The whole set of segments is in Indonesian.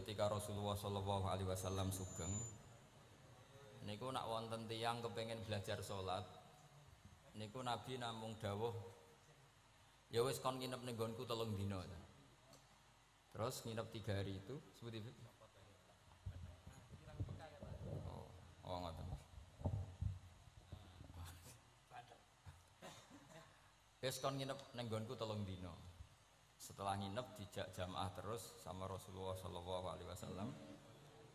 ketika Rasulullah Shallallahu Alaihi Wasallam sugeng, niku nak wonten tiyang kepengen belajar sholat, niku Nabi namung dawuh, ya wis kon nginep ning nggonku 3 dina. Terus nginep 3 hari itu, seperti itu. Oh ngoten. Wis kon nginep ning nggonku 3 dina. Setelah nginep dijak jamaah terus sama Rasulullah Shallallahu Alaihi Wasallam.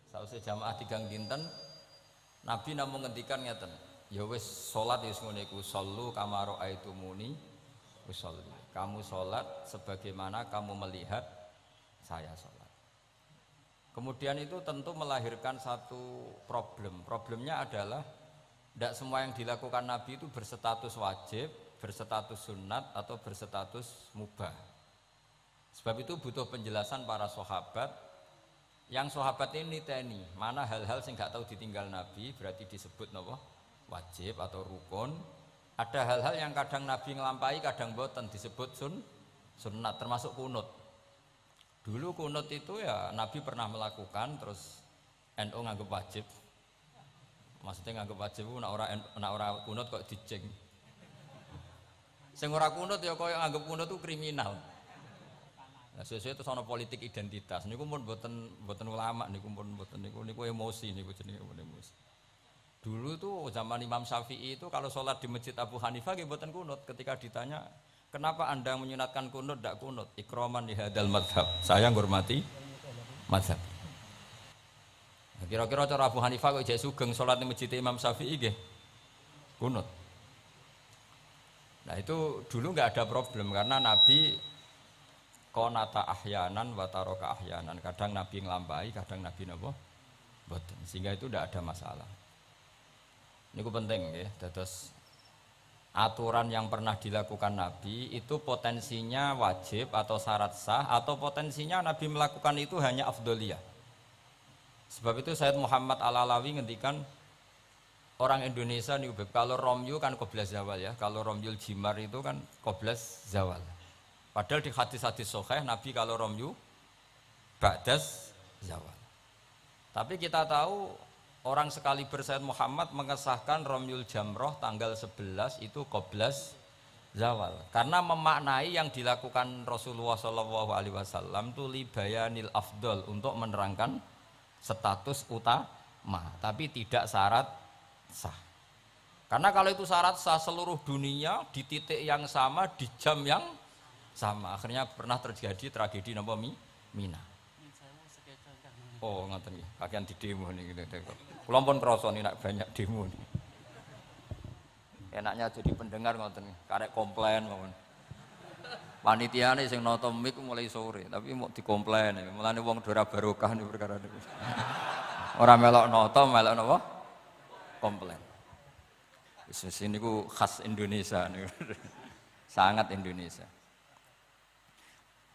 Sausé jamaah 3 dinten, Nabi namung ngendikan ngeten, ya wis salat wis ngene iku, sallu kama raaitumuni usolli. Kamu salat sebagaimana kamu melihat saya salat. Kemudian itu tentu melahirkan satu problem. Problemnya adalah tidak semua yang dilakukan Nabi itu berstatus wajib, berstatus sunat atau berstatus mubah. Sebab itu butuh penjelasan para sahabat. Yang sahabat ini niteni mana hal-hal yang nggak tahu ditinggal Nabi berarti disebut napa wajib atau rukun. Ada hal-hal yang kadang Nabi ngelampahi, kadang boten disebut sunnat, termasuk kunut. Dulu kunut itu ya Nabi pernah melakukan, terus NU nganggep wajib. Maksudnya nganggep wajib itu nak ora kunut kok diceng. Sing ora kunut ya koyo nganggep kunut itu kriminal. Nah, sesuai itu soal politik identitas. Niku pun boten ulama, niku pun boten niku emosi, niku jenenge emosi. Dulu tuh zaman Imam Syafi'i itu kalau sholat di masjid Abu Hanifah nggih boten kunut. Ketika ditanya, kenapa anda menyunatkan kunut, tidak kunut? Ikroman di hadal madhab. Saya menghormati madhab. Nah, kira-kira cara Abu Hanifah kok jek sugeng sholat di masjid Imam Syafi'i nggih kunut. Nah itu dulu nggak ada problem karena Nabi konata ahyanan wataroka ahyanan, kadang Nabi nglampahi, kadang Nabi napa boten, sehingga itu tidak ada masalah. Ini penting ya, terus aturan yang pernah dilakukan Nabi itu potensinya wajib atau syarat sah, atau potensinya Nabi melakukan itu hanya afdoliyah. Sebab itu Sayyid Muhammad Al-Alawi ngendikan orang Indonesia nih, kalau romyu kan qoblas zawal ya, kalau romyul jimar itu kan qoblas zawal. Padahal di hadis-hadis sahih Nabi kalau romyu ba'das zawal. Tapi kita tahu orang sekaliber Sayyid Muhammad mengesahkan romyul jamroh tanggal 11 itu qoblas zawal. Karena memaknai yang dilakukan Rasulullah Shallallahu Alaihi Wasallam itu libayanil afdol, untuk menerangkan status utama, tapi tidak syarat sah. Karena kalau itu syarat sah, seluruh dunia di titik yang sama di jam yang sama, akhirnya pernah terjadi tragedi napa Mina. Oh ngoten nggih, kakean di demo niki. Kula pun krasa nek banyak demo niki. Enaknya jadi pendengar ngoten nggih, karek komplain mawon. Panitiane sing nata mik mulai sore, tapi mau dikomplain. Mulane wong ora barokah niku perkara niku. Ora melok nata, melok napa? Komplain. Wis niku khas Indonesia niku. Sangat Indonesia.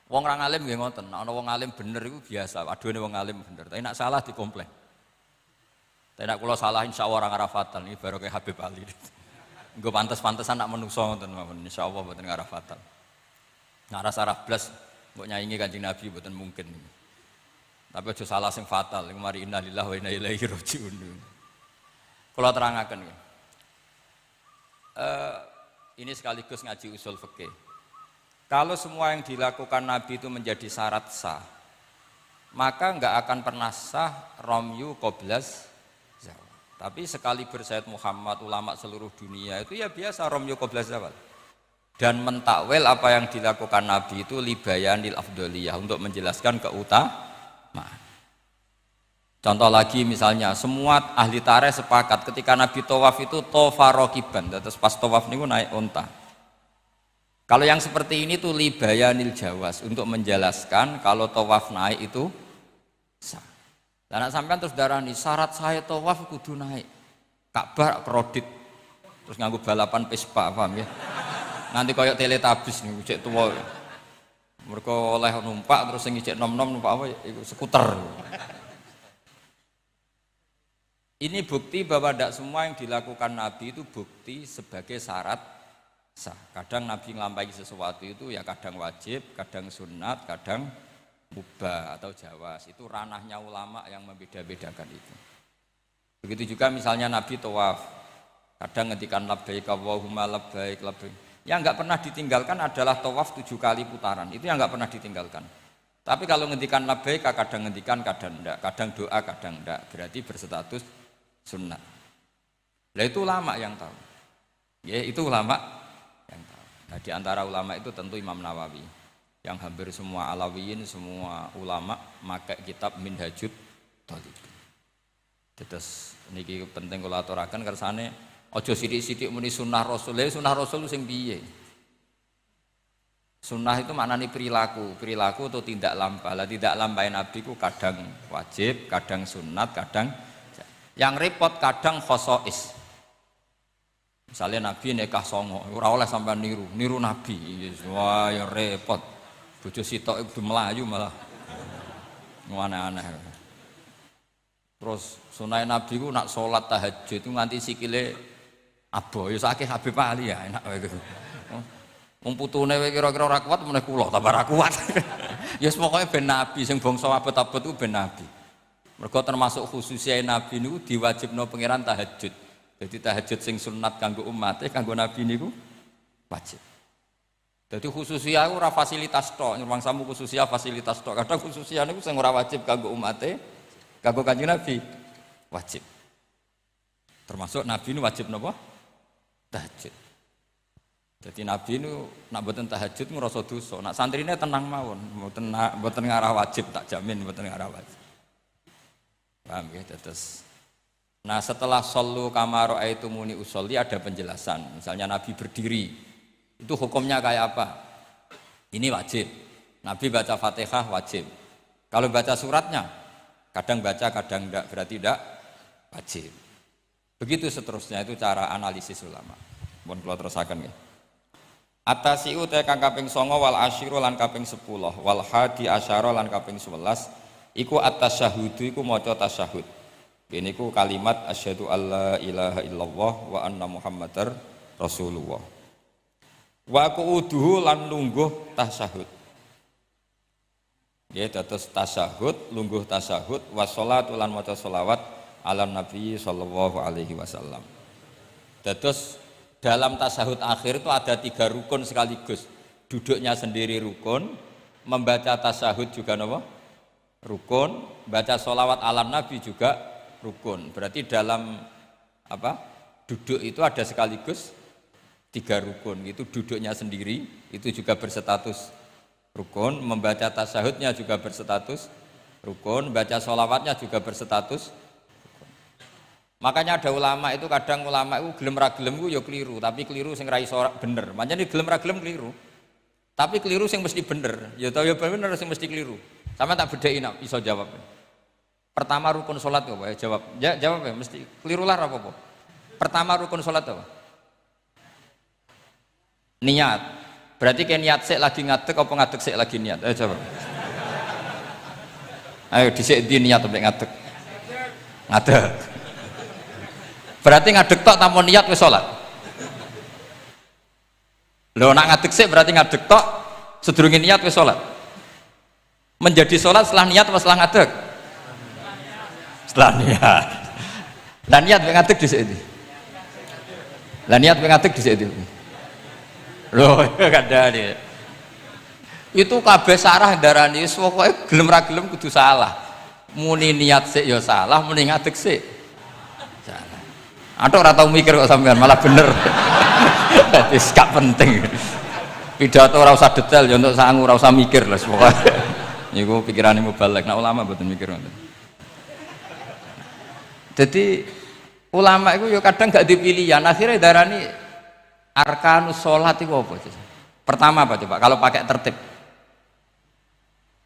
Wong orang alim nggih ngoten, ana wong alim bener iku biasa, aduhane wong alim bener. Tapi nek salah dikomplain. Tapi nek kula salah insyaallah ora ngarah fatal, iki baru kayak Habib Ali. Engko pantes-pantesan nak menungso ngoten mawon, insyaallah mboten ngarah fatal. Ngarah sarah blas mbok nyaingi Kanjeng Nabi mboten mungkin. Tapi aja salah sing fatal, iku mari innalillahi wa inna ilaihi rajiun. Kula terangaken nggih. Ini sekaligus ngaji usul fikih. Kalau semua yang dilakukan Nabi itu menjadi syarat sah, maka enggak akan pernah sah romyu qoblas zawal. Tapi sekali Sayyid Muhammad, ulama seluruh dunia itu ya biasa romyu qoblas zawal. Dan mentakwil apa yang dilakukan Nabi itu libayanil afdoliyah, untuk menjelaskan keutamaan. Contoh lagi misalnya, semua ahli tarikh sepakat ketika Nabi tawaf itu tofa rokiban, terus pas tawaf niku naik unta. Kalau yang seperti ini tuh libayanil jawas, untuk menjelaskan kalau tawaf naik itu sah. Dan sampean terus darani syarat saya tawaf kudu naik. Ka'bah kredit. Terus nganggo balapan Vespa, paham ya? Nanti koyok teletabis nih, cek tua. Mereka oleh numpak terus sing cek nom-nom numpak apa? Iku skuter. Ini bukti bahwa tidak semua yang dilakukan Nabi itu bukti sebagai syarat sah. Kadang Nabi ngelampahi sesuatu itu ya kadang wajib, kadang sunat, kadang mubah atau jawas, itu ranahnya ulama yang membeda-bedakan itu. Begitu juga misalnya Nabi tawaf, kadang ngendikan labbaik Allahumma labbaik labbaik. Yang enggak pernah ditinggalkan adalah tawaf 7 kali putaran, itu yang enggak pernah ditinggalkan. Tapi kalau ngendikan labbaik kadang ngendikan, kadang enggak, kadang doa, kadang enggak, berarti berstatus sunnah. Lah itu ulama yang tahu. Ya, itu ulama yang tahu. Nah, di antara ulama itu tentu Imam Nawawi, yang hampir semua alawiyin, semua ulama pakai kitab Minhajut Thalibin. Terus niki penting kula aturaken kersane aja sithik-sithik muni sunnah Rasul. Sunnah Rasul sing piye? Sunnah itu maknanya perilaku atau tidak lampah. Lah tidak lampah Nabi ku kadang wajib, kadang sunat, kadang yang repot kadang khosois. Misalnya Nabi nikah songo, ora oleh sampean niru Nabi. Wah, ya repot. Bojo sitok itu melayu malah. Aneh-aneh. Terus sunai Nabi ku nak sholat tahajud itu nganti sikile abo, ya sakit Habib Ali ya enak wae gitu. Wong putune kira-kira ora kuat meneh kula tambah ora kuat. Ya pokoke ben Nabi sing bangsa abot-abot ku ben Nabi. Mergo termasuk khususnya Nabi niku diwajibno pangeran tahajud. Jadi tahajud sing sunat kanggo umate, kanggo Nabi niku wajib. Jadi khususnya ora fasilitas tok, nyuwang samu khususnya fasilitas tok. Kadang khususnya niku sing ora wajib kanggo umate, kanggo Kanjeng Nabi wajib. Termasuk Nabi ini wajib napa? Tahajud. Jadi Nabi ini nak mboten tahajud ngrasa dosa. Nak santrine tenang mawon, mboten ngarah wajib, tak jamin mboten ngarah wajib. Paham ya? Terus nah setelah shollu kama ra'aitumuni usolli ada penjelasan. Misalnya Nabi berdiri, itu hukumnya kayak apa? Ini wajib. Nabi baca Fatihah wajib. Kalau baca suratnya kadang baca, kadang enggak, berarti enggak wajib. Begitu seterusnya, itu cara analisis ulama. Mohon kula terusaken nggih. Atasiu te kang kaping 9 wal asyiru lan kaping 10 wal hadi asyara lan kaping 11 iku at-tasyahhudu iku maca tasyahud. Ini ku kalimat asyhadu alla ilaha illallah wa anna muhammadar rasulullah. Wa qu'uduhu lan lungguh tasyahud. Ya, dados tasyahud, lungguh tasyahud, wassalatu lan maca sholawat ala nabi sallallahu alaihi wasallam. Dados dalam tasyahud akhir itu ada 3 rukun sekaligus. Duduknya sendiri rukun, membaca tasyahud juga napa? Rukun, baca sholawat ala nabi juga rukun. Berarti dalam apa? Duduk itu ada sekaligus 3 rukun. Itu duduknya sendiri, itu juga berstatus rukun, membaca tasyahudnya juga berstatus rukun, baca sholawatnya juga berstatus rukun. Makanya ada ulama itu kadang ulama itu gelem ra gelem ku ya keliru, tapi keliru sing ra iso bener. Pancene gelem ra gelem keliru. Tapi keliru sing mesti bener. Ya tau ya bener sing mesti keliru. Sama tak bedheki nak iso jawab. Pertama rukun salat apa ya jawab. Ya jawab ya mesti keliru lah apa-apa. Pertama rukun salat apa? Niat. Berarti kayak niat sik lagi ngadeg apa ngadeg sik lagi niat? Ayo coba. Ayo dhisik di niat sampai ngadeg. Ngadeg. Berarti ngadeg tok tanpa niat wis salat. Lho nak ngadeg sik berarti ngadeg tok sedurunge niat wis salat. Menjadi salat setelah niat apa setelah ngadeg? Setelah niat. Lah niat mek ngadeg dhisik ndi? Lah niat mek ngadeg dhisik ndi? Loh, kadang itu kabeh sarah darani wis pokoke gelem ra gelem kudu salah. Muni niat sik ya salah, muni ngadeg sik salah. Atok ora tau mikir kok sampean malah bener. Dadi gak penting. Pidato ora usah detail ya untuk sangu ora usah mikir lah pokoke. Niku pikirane mubalek, nek ulama mboten mikir ngoten. Jadi ulama itu ya kadang gak dipilihan, akhirnya darani arkanus sholat itu apa? Pertama apa coba? Kalau pakai tertib,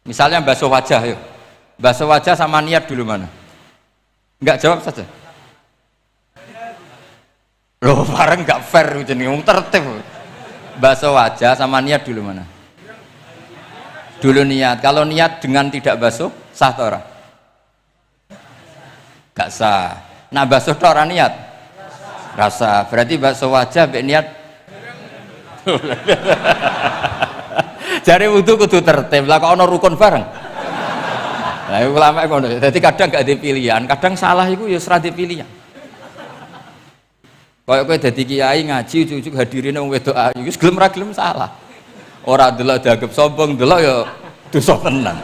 misalnya basuh wajah, yuk basuh wajah sama niat dulu mana? Enggak jawab saja. Loh bareng enggak fair jadi ngomong tertib. Basuh wajah sama niat dulu mana? Dulu niat. Kalau niat dengan tidak basuh sah atau ora? Enggak sah. Nah basuh tok ora niat? Rasa. Berarti basuh wajah mbek niat. Jare wudu kudu tertib. Lah kok ana rukun bareng? Lah ulama ngono. Dadi kadang gak ada pilihan, kadang salah iku ya ora ada pilihan. Kayak kowe dadi kiai ngaji ujug-ujug hadirine wong wedok ayu, wis gelem ra gelem salah. Ora delok dianggap sombong, delok ya dosa tenan.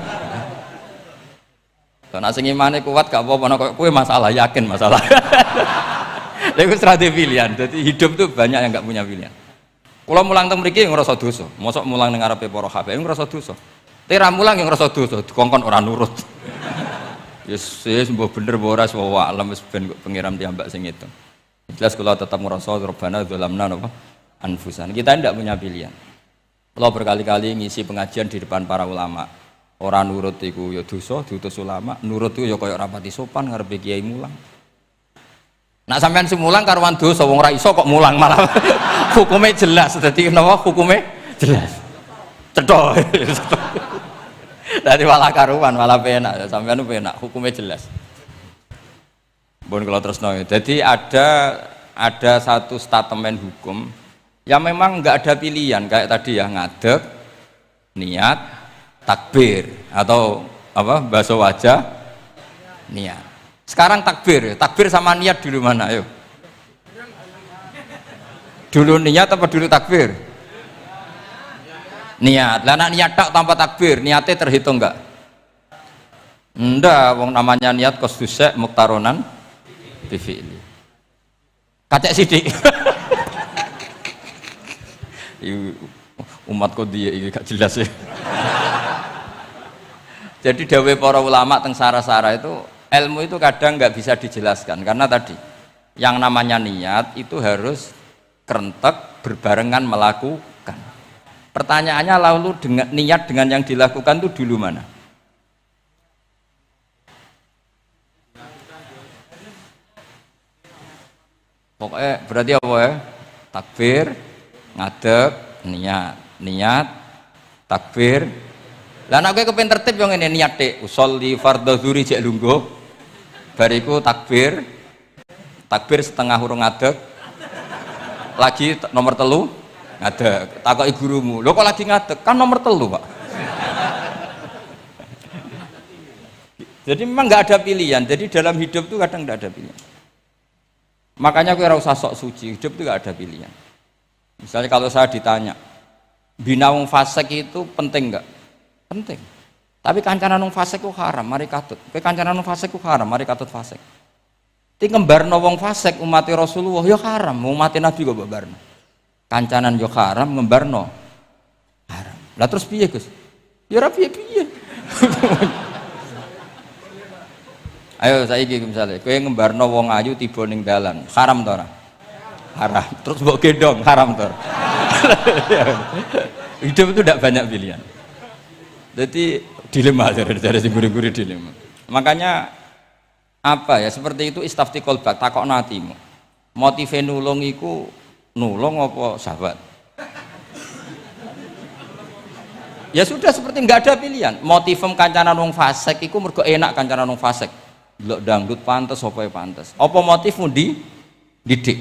Nek sing imane kuat gak apa-apa nek kowe masalah, yakin masalah. Lha wis ra ada pilihan. Dadi hidup tuh banyak yang gak punya pilihan. Kula mulang teng mriki ngrasa dosa. Mosok mulang ning ngarepe para habaib ngrasa dosa. Tera mulang yang ngrasa dosa, dikongkon ora nurut. Yes, mbok bener mbok ora wa alam wis ben pengiram piyambak sing itu. Jelas kula tetap ngrasa Rabbana dzalamna napa anfusan. Kita tidak punya pilihan. Kula berkali-kali ngisi pengajian di depan para ulama. Ora nurut iku ya dosa, diutus ulama. Nurut iku ya kaya rapati sopan ngarepe kiai mulang. Nak sampean semulang karuan dosa wong ora iso kok mulang malah. Hukumnya jelas, dadi napa hukumnya jelas. Cethok. Dadi malah karuan, malah penak. Sampean penak, hukumnya jelas. Bon kalau terus nol. Jadi ada satu statement hukum yang memang nggak ada pilihan kayak tadi ya ngadeg, niat, takbir atau apa bahasa wajah, niat. Sekarang takbir sama niat dulu mana? Ayo. Dulu niat apa dulu takbir? Niat. Lah nek niat tak tanpa takbir, niatnya terhitung enggak? Ndak, wong namanya niat kosdusek muktaronan bifi'li. Kacek sidik. Umat kok dia ini gak jelas ya. Jadi dawe para ulama teng sara-sara itu ilmu itu kadang nggak bisa dijelaskan karena tadi yang namanya niat itu harus kerentek berbarengan melakukan. Pertanyaannya lalu dengan niat dengan yang dilakukan itu dulu mana? Pokoknya berarti apa ya? Takbir, ngadeg, niat, takbir. Lah nek kowe kepen tertib yo ngene niat tek, usolli fardhu dzuri jek lungguh. Bariku takbir. Takbir setengah urung ngadeg. Lagi nomor telu ngadeg. Takoki gurumu, "Lho kok lagi ngadeg? Kan nomor telu, Pak." Jadi memang nggak ada pilihan. Jadi dalam hidup tuh kadang nggak ada pilihan. Makanya gue usah sok suci, hidup itu gak ada pilihan. Misalnya kalau saya ditanya, bina wong fasik itu penting gak? Penting. Tapi kancanan wong fasik itu haram, mari katut. Kowe kancanan wong fasik itu haram, mari katut fasik. Ti ngembarno wong fasik umat Rasulullah ya haram, umat Nabi kok mbarno. Kancanan yo haram, ngembarno haram. Lah terus piye, Gus? Ya ora piye-piye. Ayo saiki misalnya, kowe ngembarno wong ayu tiba ning dalan, haram to ora? Haram. Terus mbok gendong, haram to. Hidup itu tidak banyak pilihan. Jadi dilema dari si guru-guru dilema. Makanya apa ya seperti itu istafti kolbak takokno atimu. Motive nulung iku nulung apa sahabat? Ya sudah seperti nggak ada pilihan. Motivem kancanan wong fasik iku mergo enak kancanan wong fasik. Delok dangdut pantes apa ya pantes. Apa motifmu didik?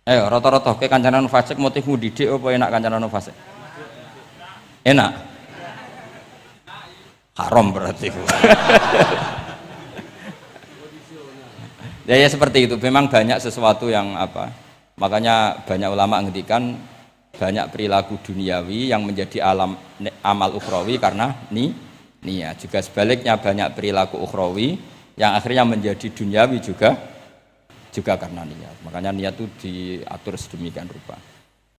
Ayo rata-rata ke kancanan fasik motifmu didik apa enak kancanan fasik? Enak. Haram berarti. Ya seperti itu. Memang banyak sesuatu yang apa? Makanya banyak ulama ngendikan banyak perilaku duniawi yang menjadi amal ukhrawi karena niat. Juga sebaliknya banyak perilaku ukhrawi yang akhirnya menjadi duniawi juga karena niat. Makanya niat itu diatur sedemikian rupa.